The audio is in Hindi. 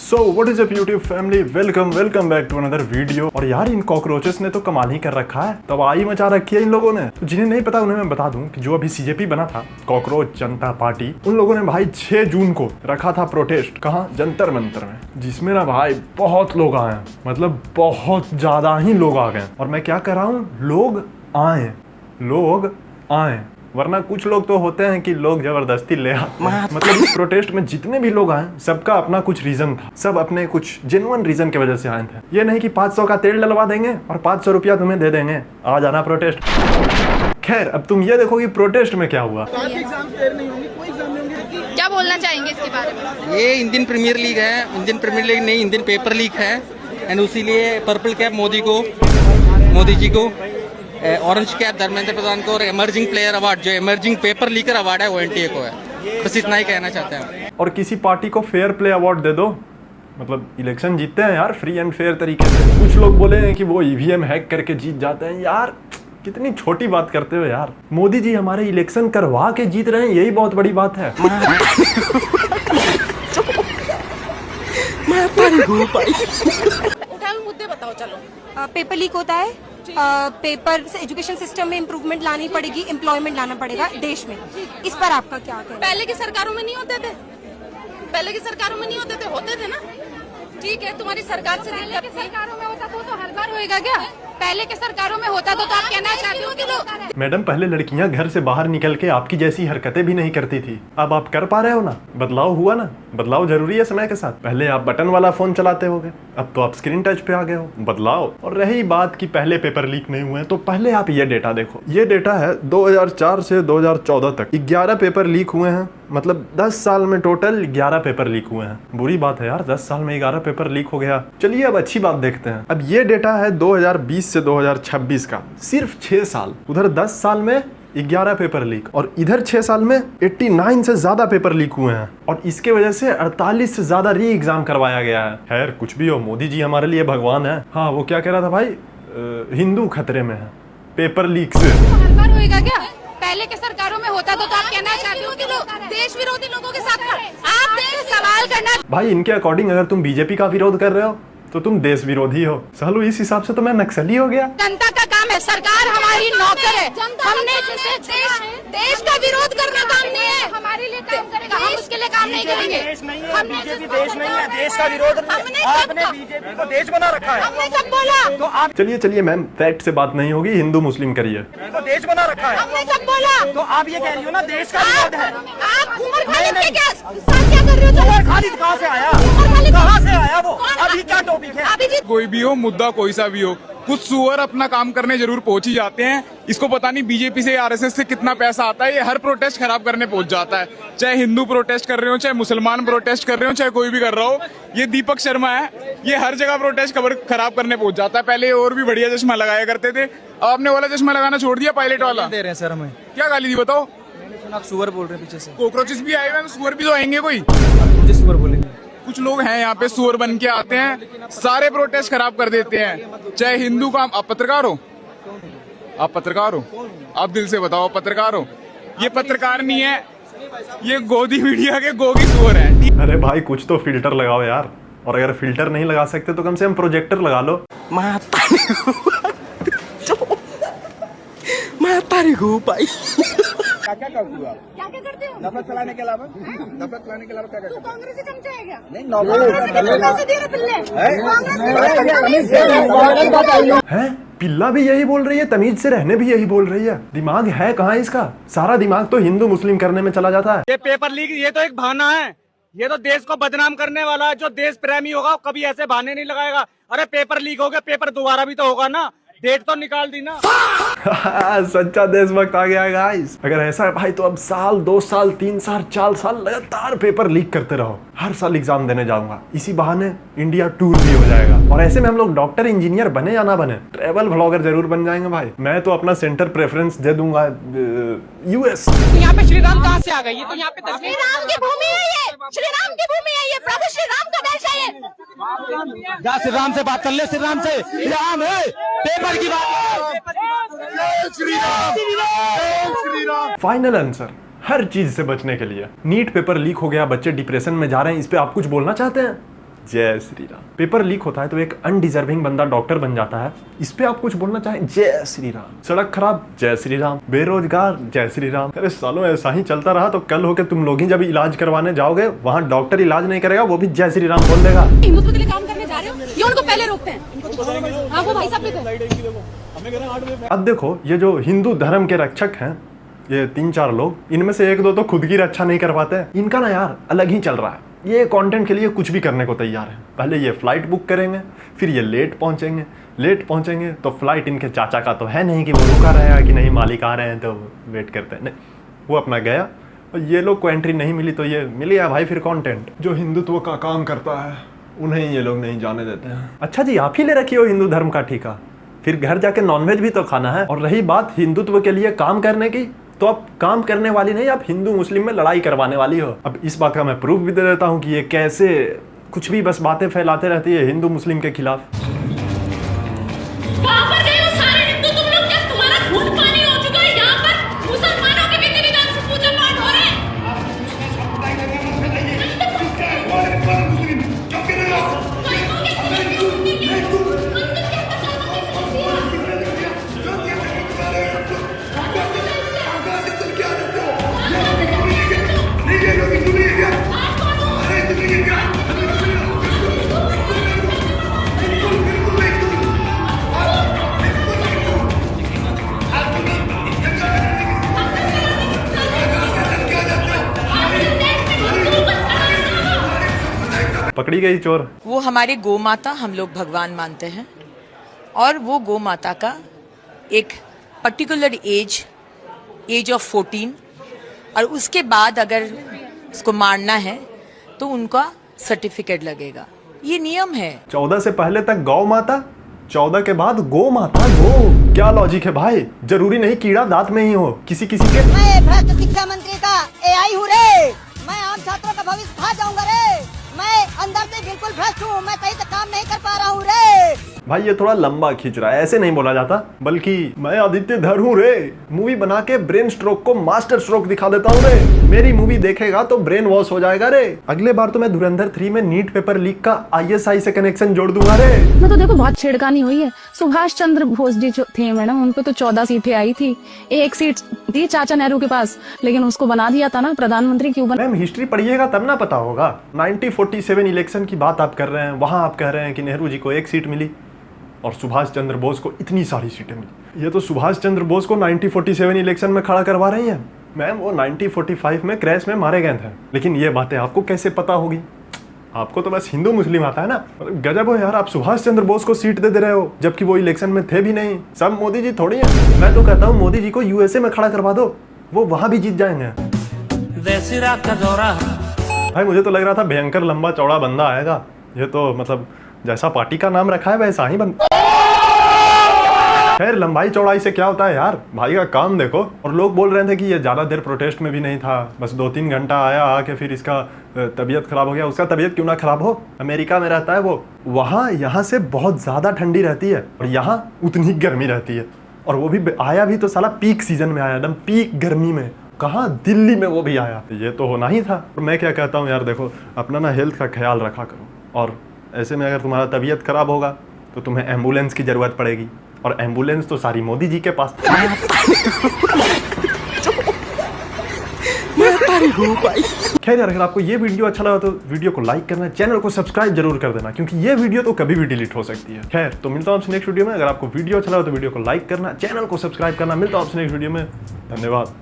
So what is up YouTube family, welcome back to another video. और यार इन कॉकरोचेस ने तो कमाल ही कर रखा है, तबाही मचा रखी है इन लोगों ने। तो जिन्हें नहीं पता उन्हें मैं बता दूं कि जो अभी सीजेपी बना था, कॉकरोच जनता पार्टी, उन लोगों ने भाई 6 जून को रखा था प्रोटेस्ट। कहाँ? जंतर मंतर में, जिसमें ना भाई बहुत लोग आए हैं, मतलब बहुत ज्यादा ही लोग आ गए। और मैं क्या कर रहा हूँ, लोग आए, वरना कुछ लोग तो होते हैं कि लोग जबरदस्ती ले आते हैं। मतलब इस प्रोटेस्ट में जितने भी लोग आए, सबका अपना कुछ रीजन था, सब अपने कुछ जेन्युइन रीजन की वजह से आए थे। ये नहीं कि 500 का तेल डलवा देंगे और 500 रुपया तुम्हें दे देंगे, आ जाना प्रोटेस्ट। खैर, अब तुम ये देखो कि प्रोटेस्ट में क्या हुआ। क्या बोलना चाहेंगे इसके बारे में? ये इंडियन प्रीमियर लीग है, इंडियन प्रीमियर लीग नहीं, इंडियन पेपर लीग है। And उसीलिए purple cap Modi ji को, ऑरेंज कैप धर्मेंद्र प्रधान को और एमर्जिंग प्लेयर अवार्ड, जो एमर्जिंग पेपर लीकर अवार्ड है, वो एनटीए को है। बस इतना ही कहना चाहते हैं। और किसी पार्टी को फेयर प्ले अवार्ड दे दो, मतलब इलेक्शन जीतते हैं यार फ्री एंड फेयर तरीके से। कुछ लोग बोले हैं कि वो ईवीएम हैक करके जीत जाते हैं। यार कितनी छोटी बात करते हो यार। मोदी जी हमारे इलेक्शन करवा के जीत रहे हैं, यही बहुत बड़ी बात है। उठाओ मुद्दे बताओ। चलो, पेपर लीक होता है, पेपर एजुकेशन सिस्टम में इम्प्रूवमेंट लानी पड़ेगी, एम्प्लॉयमेंट लाना पड़ेगा देश में। इस पर आपका क्या कहना है? पहले की सरकारों में नहीं होते थे, होते थे ना। ठीक है, तुम्हारी सरकार से दिक्कत थी। सरकारों में होता तो हर बार होएगा क्या? पहले के सरकारों में होता तो आप कहना चाहते हो कि लोग। मैडम, पहले लड़कियां घर से बाहर निकल के आपकी जैसी हरकतें भी नहीं करती थी, अब आप कर पा रहे हो ना। बदलाव हुआ ना, बदलाव जरूरी है समय के साथ। पहले आप बटन वाला फोन चलाते होगे, अब तो आप स्क्रीन टच पे आ गए हो, बदलाव। और रही बात कि पहले पेपर लीक नहीं हुए, तो पहले आप ये डेटा देखो। ये डेटा है 2004 से 2014 तक 11 पेपर लीक हुए हैं। मतलब 10 साल में टोटल 11 पेपर लीक हुए हैं। बुरी बात है यार, 10 साल में 11 पेपर लीक हो गया। चलिए अब अच्छी बात देखते हैं। अब ये डेटा है 2020 से 2026 का, सिर्फ 6 साल। उधर 10 साल में 11 पेपर लीक और इधर 6 साल में 89 से ज्यादा पेपर लीक हुए हैं। और इसके वजह से 48 से ज्यादा री एग्जाम करवाया गया है। खैर कुछ भी हो, मोदी जी हमारे लिए भगवान है। हाँ, वो क्या कह रहा था भाई, हिंदू खतरे में है पेपर लीक से। हर बार होएगा क्या? पहले के सरकारों में होता तो आप कहना चाहते हो कि लोग देश विरोधी लोगों के साथ आप सवाल करना। भाई इनके अकॉर्डिंग अगर तुम बीजेपी का विरोध कर रहे हो तो तुम देश विरोधी हो। सालू इस हिसाब से तो मैं नक्सली हो गया। जनता का काम है, सरकार हमारी नौकर है। हमने देश का विरोध करना काम नहीं है, हमारे लिए काम करेगा, हम उसके लिए काम नहीं करेंगे। हमने बीजेपी देश नहीं है, देश का विरोध आपने बीजेपी को देश बना रखा है। हमने कब बोला? तो आप चलिए मैम, फैक्ट से बात नहीं होगी, हिंदू मुस्लिम करिए। को देश बना रखा है। हमने कब बोला? तो आप ये कह रही हो ना, देश का विरोध है। आप उमर खालिद के क्या कर रहे हो? उमर खालिद कहाँ से आया? कहाँ से आया वो? अभी क्या टॉपिक है? कोई भी हो मुद्दा, कोई सा भी हो, कुछ सुअर अपना काम करने जरूर पहुंच ही जाते हैं। इसको पता नहीं बीजेपी से, आरएसएस से कितना पैसा आता है, ये हर प्रोटेस्ट खराब करने पहुंच जाता है। चाहे हिंदू प्रोटेस्ट कर रहे हो, चाहे मुसलमान प्रोटेस्ट कर रहे हो, चाहे कोई भी कर रहा हो। ये दीपक शर्मा है, ये हर जगह प्रोटेस्ट खराब करने पहुंच जाता है। पहले और भी बढ़िया चश्मा लगाया करते थे, अब आपने वाला चश्मा लगाना छोड़ दिया, पायलट वाला। दे रहे हैं सर हमें। क्या गाली दी बताओ? मैंने सुना आप सुअर बोल रहे हैं पीछे से। कॉकरोचेस भी आए हुए हैं, सुअर भी तो आएंगे। कोई मुझे सुअर बोलेंगे। कुछ लोग हैं यहाँ पे सुअर बन के आते हैं, सारे प्रोटेस्ट खराब कर देते हैं। चाहे हिंदू का, आप पत्रकार हो, आप दिल से बताओ, पत्रकार हो? ये पत्रकार नहीं है, ये गोदी मीडिया के गोगी सुअर है। अरे भाई कुछ तो फिल्टर लगाओ यार, और अगर फिल्टर नहीं लगा सकते तो कम से कम प्रोजेक्टर लगा लो। क्या हुआ? क्या करते हो? नफरत फैलाने के अलावा क्या करते हो? कांग्रेस से चमचा है क्या? नहीं, है पिल्ला भी यही बोल रही है, तमीज से रहने भी यही बोल रही है। दिमाग है कहाँ इसका? सारा दिमाग तो हिंदू मुस्लिम करने में चला जाता है। ये पेपर लीक, ये तो एक बहाना है। ये तो देश को बदनाम करने वाला है। जो देश प्रेमी होगा कभी ऐसे बहाने नहीं लगाएगा। अरे पेपर लीक हो गया, पेपर दोबारा भी तो होगा ना, डेट तो निकाल दी ना। सच्चा देशभक्त आ गया गाइस। अगर ऐसा है भाई तो अब साल 2 साल 3 साल 4 साल लगातार पेपर लीक करते रहो। हर साल एग्जाम देने जाऊंगा, इसी बहाने इंडिया टूर भी हो जाएगा। और ऐसे में हम लोग डॉक्टर इंजीनियर बने या ना बने, ट्रेवल व्लॉगर जरूर बन जाएंगे भाई। मैं तो अपना सेंटर प्रेफरेंस दे दूंगा यूएस। यहाँ पे श्री राम कहाँ से आ गई? ये तो यहाँ पे श्री राम की भूमि है, ये श्री राम की भूमि है, ये प्रभु श्री राम का देश है ये। जा श्री राम से बात कर ले, श्री राम से। राम है, पेपर की बात। फाइनल आंसर, हर चीज से बचने के लिए नीट पेपर लीक हो गया, बच्चे डिप्रेशन में जा रहे हैं, इस पे आप कुछ बोलना चाहते हैं? जय श्री राम। पेपर लीक होता है तो एक अनडिजर्विंग बंदा डॉक्टर बन जाता है, इस पे आप कुछ बोलना चाहें? जय श्री राम। सड़क खराब, जय श्री राम। बेरोजगार, जय श्री राम। अरे सालों ऐसा ही चलता रहा तो कल होके तुम लोग ही जब इलाज करवाने जाओगे वहां डॉक्टर इलाज नहीं करेगा, वो भी जय श्री राम बोल देगा। हिंदुत्व के लिए काम करने जा रहे हो, ये उनको पहले रोकते हैं। हाँ, वो भाई साहब भी थे। अब देखो ये जो हिंदू धर्म के रक्षक हैं, ये 3-4 लोग, इनमें से 1-2 तो खुद की रक्षा नहीं कर पाते हैं। इनका ना यार अलग ही चल रहा है, ये कंटेंट के लिए कुछ भी करने को तैयार है। पहले ये फ्लाइट बुक करेंगे, फिर ये लेट पहुंचेंगे तो फ्लाइट इनके चाचा का तो है नहीं कि वो रुका रहेगा कि नहीं मालिक आ रहे हैं तो वेट करते हैं, नहीं, वो अपना गया और ये लोग को एंट्री नहीं मिली तो ये मिल गया भाई फिर कंटेंट। जो हिंदुत्व का काम करता है उन्हें ये लोग नहीं जाने देते हैं। अच्छा जी, आप ही ले रखी हो हिंदू धर्म का ठेका, फिर घर जाके नॉनवेज भी तो खाना है। और रही बात हिंदुत्व के लिए काम करने की, तो आप काम करने वाली नहीं, आप हिंदू मुस्लिम में लड़ाई करवाने वाली हो। अब इस बात का मैं प्रूफ भी दे देता हूँ कि ये कैसे कुछ भी बस बातें फैलाते रहती है हिंदू मुस्लिम के खिलाफ। पकड़ी गई चोर। वो हमारे गौ माता हम लोग भगवान मानते हैं और वो गौ माता का एक पर्टिकुलर एज ऑफ 14 और उसके बाद अगर उसको मारना है तो उनका सर्टिफिकेट लगेगा, ये नियम है। 14 से पहले तक गौ माता, 14 के बाद गो माता। गो क्या लॉजिक है भाई? जरूरी नहीं कीड़ा दांत में ही हो, किसी किसी के। मैं भ्रष्ट शिक्षा मंत्री का AI हूँ रे, मैं आम छात्रों का भविष्य खा जाऊंगा रे, मैं अंदर से बिल्कुल भ्रष्ट हूँ, मैं सही से काम नहीं कर पा रहा हूँ रे। भाई ये थोड़ा लंबा खींच रहा है, ऐसे नहीं बोला जाता, बल्कि मैं आदित्य धर हूँ रे, मूवी बना के ब्रेन स्ट्रोक को मास्टर स्ट्रोक दिखा देता हूँ रे। मेरी मूवी देखेगा तो ब्रेन वॉश हो जाएगा रे। अगले बार तो मैं धुरंधर 3 में नीट पेपर लीक का ISI से कनेक्शन जोड़ दूंगा रे। मैं तो देखो बहुत छेड़खानी हुई है। सुभाष चंद्र बोस जी जो थे मैडम, उनको तो 14 सीटें आई थी, एक सीट थी चाचा नेहरू के पास, लेकिन उसको बना दिया था ना प्रधानमंत्री, क्यों बना? मैम हिस्ट्री पढ़िएगा तब ना पता होगा। 1947 इलेक्शन की बात आप कर रहे हैं, वहां आप कह रहे हैं कि नेहरू जी को 1 सीट मिली और सुभाष चंद्र बोस को इतनी सारी सीटें मिली। ये तो सुभाष चंद्र बोस को 1947 इलेक्शन में खड़ा करवा रही हैं। मैम वो 1945 में क्रैश में मारे गए थे, लेकिन ये बातें आपको कैसे पता होगी? आपको तो बस हिंदू मुस्लिम आता है ना। गजब हो यार, आप सुभाष चंद्र बोस को सीट दे रहे हो जबकि वो इलेक्शन में थे भी नहीं। सब मोदी जी थोड़ी है। मैं तो कहता हूँ मोदी जी को USA में खड़ा करवा दो, वो वहां भी जीत जाएंगे। भाई मुझे तो लग रहा था भयंकर लंबा चौड़ा बंदा आएगा, ये तो मतलब जैसा पार्टी का नाम रखा है वैसा ही बंदा। खैर लंबाई चौड़ाई से क्या होता है यार, भाई का काम देखो। और लोग बोल रहे थे कि ये ज्यादा देर प्रोटेस्ट में भी नहीं था, बस 2-3 घंटा आया, आके फिर इसका तबीयत खराब हो गया। उसका तबीयत क्यों ना खराब हो, अमेरिका में रहता है वो, वहाँ यहाँ से बहुत ज्यादा ठंडी रहती है और यहाँ उतनी गर्मी रहती है। और वो भी आया भी तो साला पीक सीजन में आया, एकदम पीक गर्मी में। कहाँ, दिल्ली में वो भी आया। ये तो होना ही था। और मैं क्या कहता हूँ यार, देखो अपना ना हेल्थ का ख्याल रखा करो, और ऐसे में अगर तुम्हारा तबीयत खराब होगा तो तुम्हें एम्बुलेंस की जरूरत पड़ेगी, और एम्बुलेंस तो सारी मोदी जी के पास। खैर यार, अगर आपको ये वीडियो अच्छा लगा तो वीडियो को लाइक करना, चैनल को सब्सक्राइब जरूर कर देना, क्योंकि ये वीडियो तो कभी भी डिलीट हो सकती है। खैर तो मिलता हूँ आपसे नेक्स्ट वीडियो में। अगर आपको वीडियो अच्छा लगा तो वीडियो को लाइक करना, चैनल को सब्सक्राइब करना। मिलता हूँ आपसे नेक्स्ट वीडियो में। धन्यवाद।